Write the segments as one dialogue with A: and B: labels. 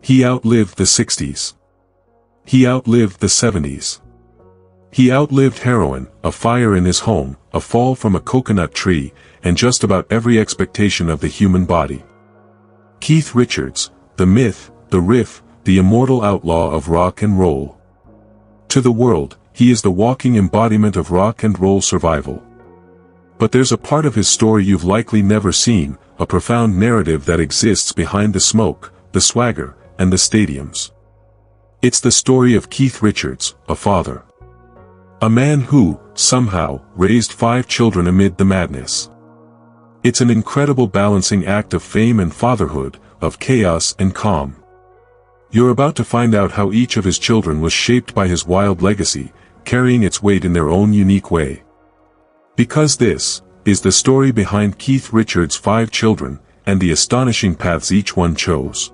A: He outlived the 60s. He outlived the 70s. He outlived heroin, a fire in his home, a fall from a coconut tree, and just about every expectation of the human body. Keith Richards, the myth, the riff, the immortal outlaw of rock and roll. To the world, he is the walking embodiment of rock and roll survival. But there's a part of his story you've likely never seen, a profound narrative that exists behind the smoke, the swagger, and the stadiums. It's the story of Keith Richards, a father. A man who, somehow, raised 5 children amid the madness. It's an incredible balancing act of fame and fatherhood, of chaos and calm. You're about to find out how each of his children was shaped by his wild legacy, carrying its weight in their own unique way. Because this is the story behind Keith Richards' 5 children, and the astonishing paths each one chose.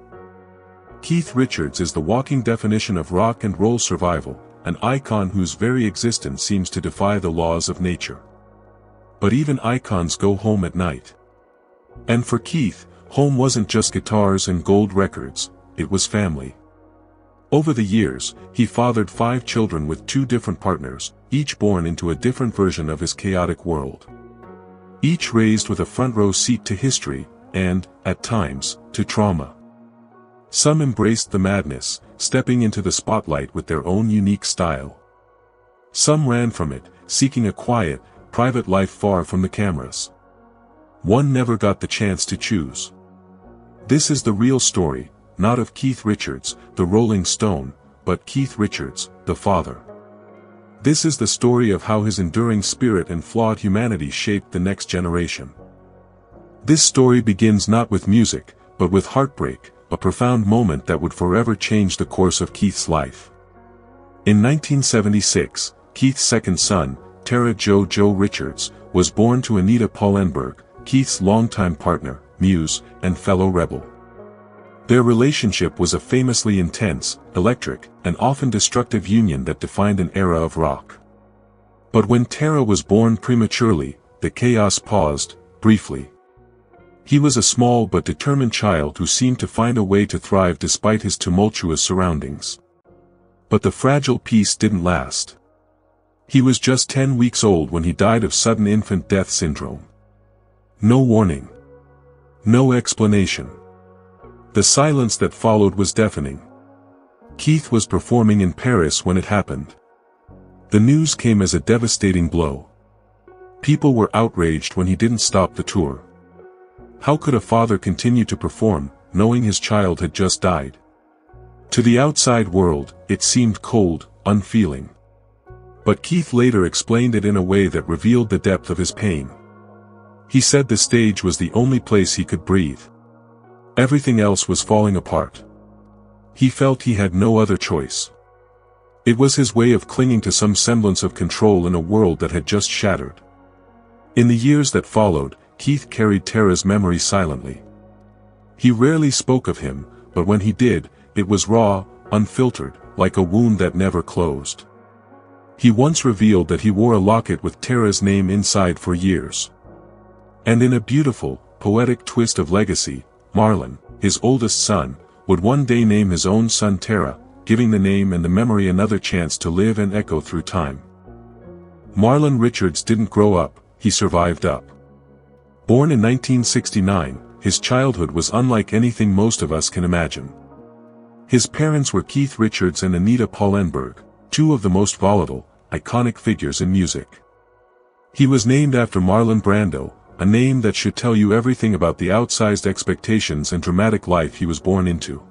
A: Keith Richards is the walking definition of rock and roll survival, an icon whose very existence seems to defy the laws of nature. But even icons go home at night. And for Keith, home wasn't just guitars and gold records, it was family. Over the years, he fathered 5 children with 2 different partners, each born into a different version of his chaotic world. Each raised with a front-row seat to history, and, at times, to trauma. Some embraced the madness, stepping into the spotlight with their own unique style. Some ran from it, seeking a quiet, private life far from the cameras. One never got the chance to choose. This is the real story, not of Keith Richards, the Rolling Stone, but Keith Richards, the father. This is the story of how his enduring spirit and flawed humanity shaped the next generation. This story begins not with music, but with heartbreak, a profound moment that would forever change the course of Keith's life. In 1976, Keith's second son, Tara Joe Richards, was born to Anita Pallenberg, Keith's longtime partner, muse, and fellow rebel. Their relationship was a famously intense, electric, and often destructive union that defined an era of rock. But when Tara was born prematurely, the chaos paused, briefly. He was a small but determined child who seemed to find a way to thrive despite his tumultuous surroundings. But the fragile peace didn't last. He was just 10 weeks old when he died of sudden infant death syndrome. No warning. No explanation. The silence that followed was deafening. Keith was performing in Paris when it happened. The news came as a devastating blow. People were outraged when he didn't stop the tour. How could a father continue to perform, knowing his child had just died? To the outside world, it seemed cold, unfeeling. But Keith later explained it in a way that revealed the depth of his pain. He said the stage was the only place he could breathe. Everything else was falling apart. He felt he had no other choice. It was his way of clinging to some semblance of control in a world that had just shattered. In the years that followed, Keith carried Tara's memory silently. He rarely spoke of him, but when he did, it was raw, unfiltered, like a wound that never closed. He once revealed that he wore a locket with Tara's name inside for years. And in a beautiful, poetic twist of legacy, Marlon, his oldest son, would one day name his own son Tara, giving the name and the memory another chance to live and echo through time. Marlon Richards didn't grow up, he survived up. Born in 1969, his childhood was unlike anything most of us can imagine. His parents were Keith Richards and Anita Pallenberg, 2 of the most volatile, iconic figures in music. He was named after Marlon Brando, a name that should tell you everything about the outsized expectations and dramatic life he was born into.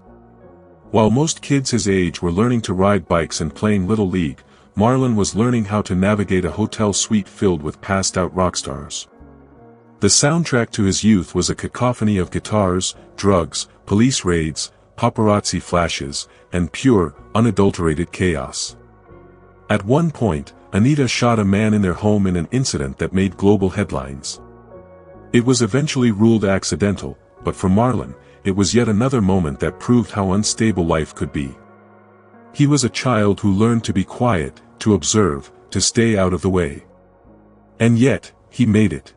A: While most kids his age were learning to ride bikes and playing Little League, Marlon was learning how to navigate a hotel suite filled with passed-out rock stars. The soundtrack to his youth was a cacophony of guitars, drugs, police raids, paparazzi flashes, and pure, unadulterated chaos. At one point, Anita shot a man in their home in an incident that made global headlines. It was eventually ruled accidental, but for Marlon, it was yet another moment that proved how unstable life could be. He was a child who learned to be quiet, to observe, to stay out of the way. And yet, he made it.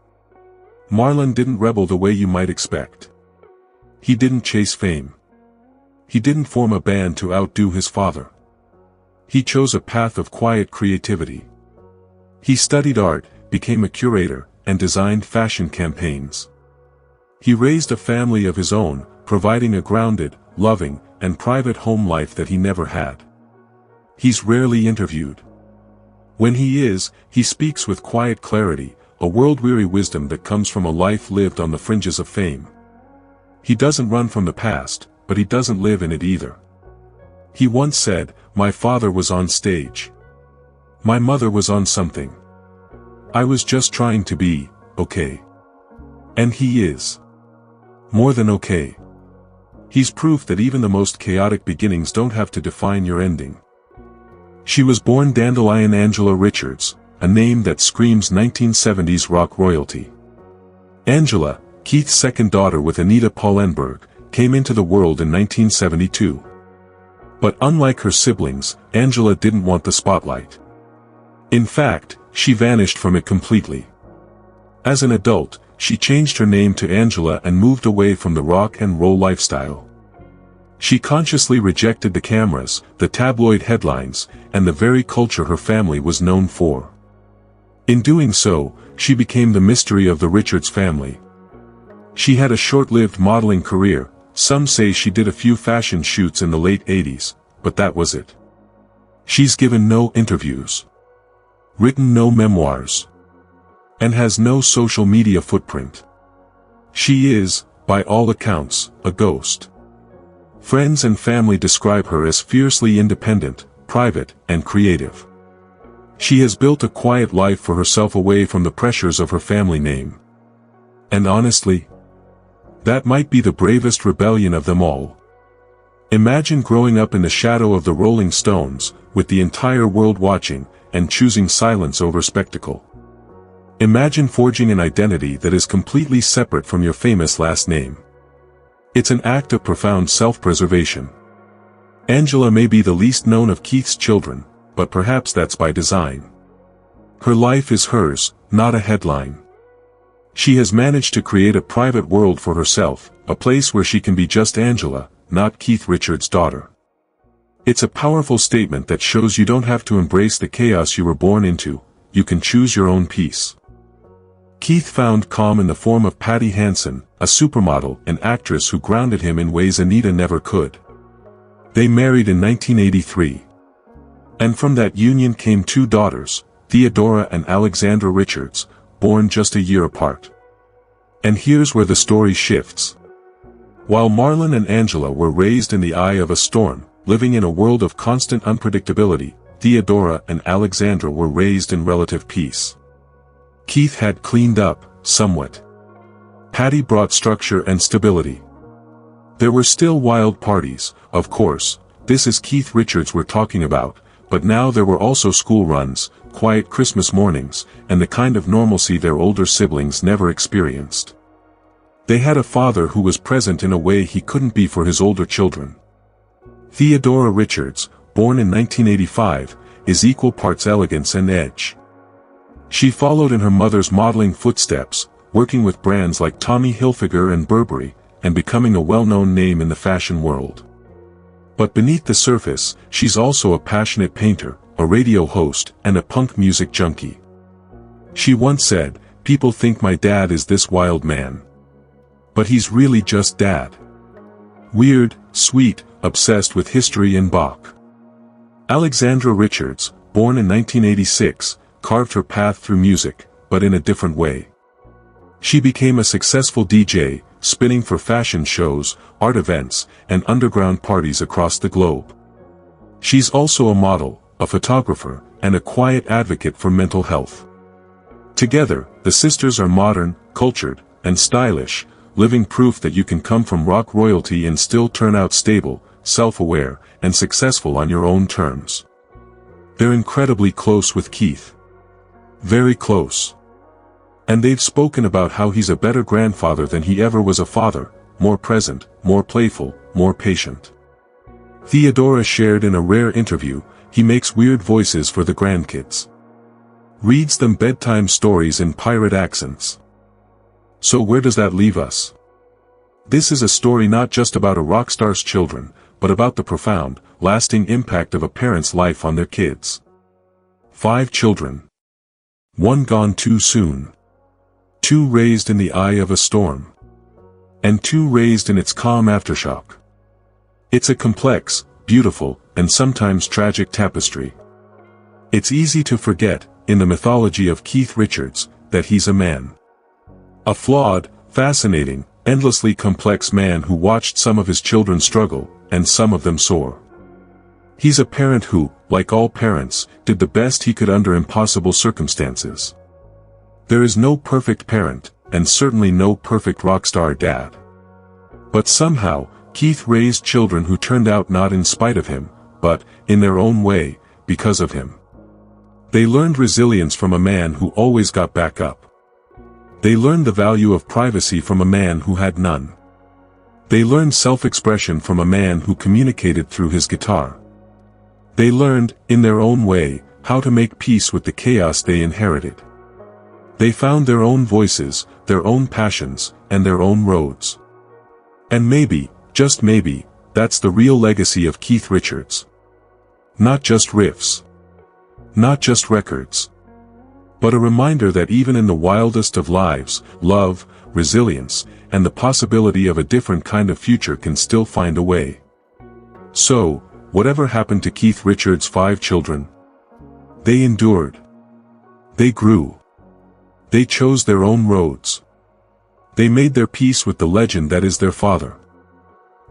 A: Marlon didn't rebel the way you might expect. He didn't chase fame. He didn't form a band to outdo his father. He chose a path of quiet creativity. He studied art, became a curator, and designed fashion campaigns. He raised a family of his own, providing a grounded, loving, and private home life that he never had. He's rarely interviewed. When he is, he speaks with quiet clarity, a world-weary wisdom that comes from a life lived on the fringes of fame. He doesn't run from the past, but he doesn't live in it either. He once said, "My father was on stage. My mother was on something. I was just trying to be okay." And he is. More than okay. He's proof that even the most chaotic beginnings don't have to define your ending. She was born Dandelion Angela Richards, a name that screams 1970s rock royalty. Angela, Keith's second daughter with Anita Pallenberg, came into the world in 1972. But unlike her siblings, Angela didn't want the spotlight. In fact, she vanished from it completely. As an adult, she changed her name to Angela and moved away from the rock and roll lifestyle. She consciously rejected the cameras, the tabloid headlines, and the very culture her family was known for. In doing so, she became the mystery of the Richards family. She had a short-lived modeling career. Some say she did a few fashion shoots in the late 80s, but that was it. She's given no interviews, written no memoirs, and has no social media footprint. She is, by all accounts, a ghost. Friends and family describe her as fiercely independent, private, and creative. She has built a quiet life for herself away from the pressures of her family name. And honestly, that might be the bravest rebellion of them all. Imagine growing up in the shadow of the Rolling Stones, with the entire world watching, and choosing silence over spectacle. Imagine forging an identity that is completely separate from your famous last name. It's an act of profound self-preservation. Angela may be the least known of Keith's children, but perhaps that's by design. Her life is hers, not a headline. She has managed to create a private world for herself, a place where she can be just Angela, not Keith Richards' daughter. It's a powerful statement that shows you don't have to embrace the chaos you were born into, you can choose your own peace. Keith found calm in the form of Patty Hansen, a supermodel and actress who grounded him in ways Anita never could. They married in 1983. And from that union came two daughters, Theodora and Alexandra Richards, born just a year apart. And here's where the story shifts. While Marlon and Angela were raised in the eye of a storm, living in a world of constant unpredictability, Theodora and Alexandra were raised in relative peace. Keith had cleaned up, somewhat. Patty brought structure and stability. There were still wild parties, of course, this is Keith Richards we're talking about, but now there were also school runs, quiet Christmas mornings, and the kind of normalcy their older siblings never experienced. They had a father who was present in a way he couldn't be for his older children. Theodora Richards, born in 1985, is equal parts elegance and edge. She followed in her mother's modeling footsteps, working with brands like Tommy Hilfiger and Burberry, and becoming a well-known name in the fashion world. But beneath the surface, she's also a passionate painter, a radio host, and a punk music junkie. She once said, "People think my dad is this wild man. But he's really just dad. Weird, sweet, obsessed with history and Bach." Alexandra Richards, born in 1986, carved her path through music, but in a different way. She became a successful DJ, spinning for fashion shows, art events, and underground parties across the globe. She's also a model, a photographer, and a quiet advocate for mental health. Together, the sisters are modern, cultured, and stylish, living proof that you can come from rock royalty and still turn out stable, self-aware, and successful on your own terms. They're incredibly close with Keith. Very close. And they've spoken about how he's a better grandfather than he ever was a father, more present, more playful, more patient. Theodora shared in a rare interview, he makes weird voices for the grandkids. Reads them bedtime stories in pirate accents. So where does that leave us? This is a story not just about a rock star's children, but about the profound, lasting impact of a parent's life on their kids. 5 children. 1 gone too soon. 2 raised in the eye of a storm. And 2 raised in its calm aftershock. It's a complex, beautiful, and sometimes tragic tapestry. It's easy to forget, in the mythology of Keith Richards, that he's a man. A flawed, fascinating, endlessly complex man who watched some of his children struggle, and some of them soar. He's a parent who, like all parents, did the best he could under impossible circumstances. There is no perfect parent, and certainly no perfect rock star dad. But somehow, Keith raised children who turned out not in spite of him, but, in their own way, because of him. They learned resilience from a man who always got back up. They learned the value of privacy from a man who had none. They learned self-expression from a man who communicated through his guitar. They learned, in their own way, how to make peace with the chaos they inherited. They found their own voices, their own passions, and their own roads. And maybe, just maybe, that's the real legacy of Keith Richards. Not just riffs. Not just records. But a reminder that even in the wildest of lives, love, resilience, and the possibility of a different kind of future can still find a way. So, whatever happened to Keith Richards' 5 children? They endured. They grew. They chose their own roads. They made their peace with the legend that is their father.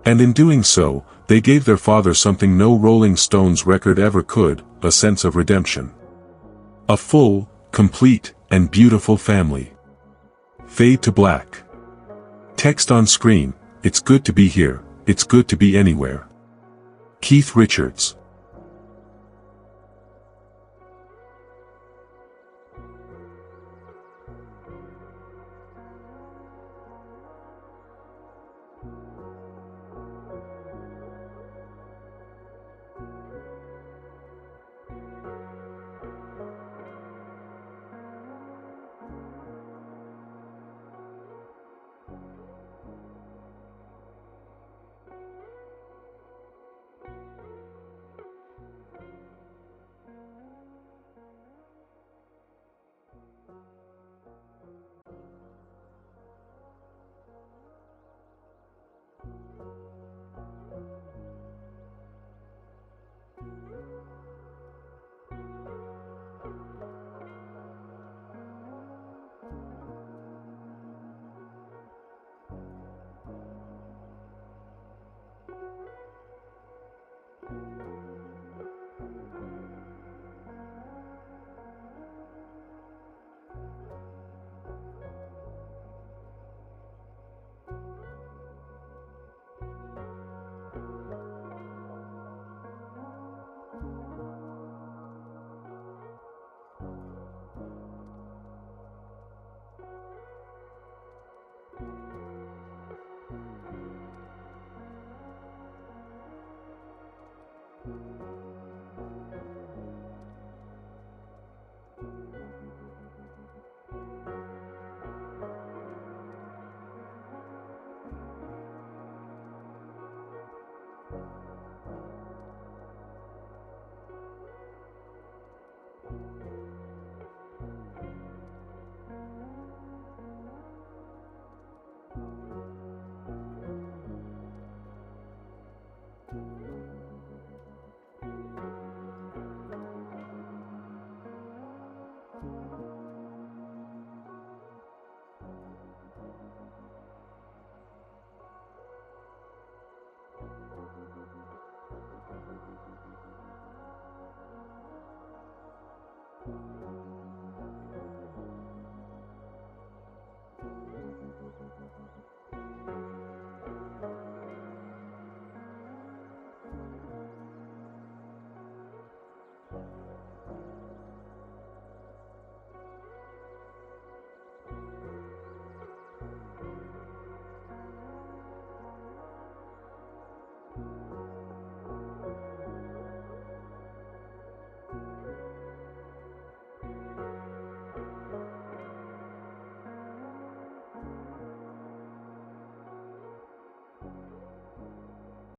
A: And in doing so, they gave their father something no Rolling Stones record ever could, a sense of redemption. A full, complete, and beautiful family. Fade to black. Text on screen, "It's good to be here, it's good to be anywhere." Keith Richards.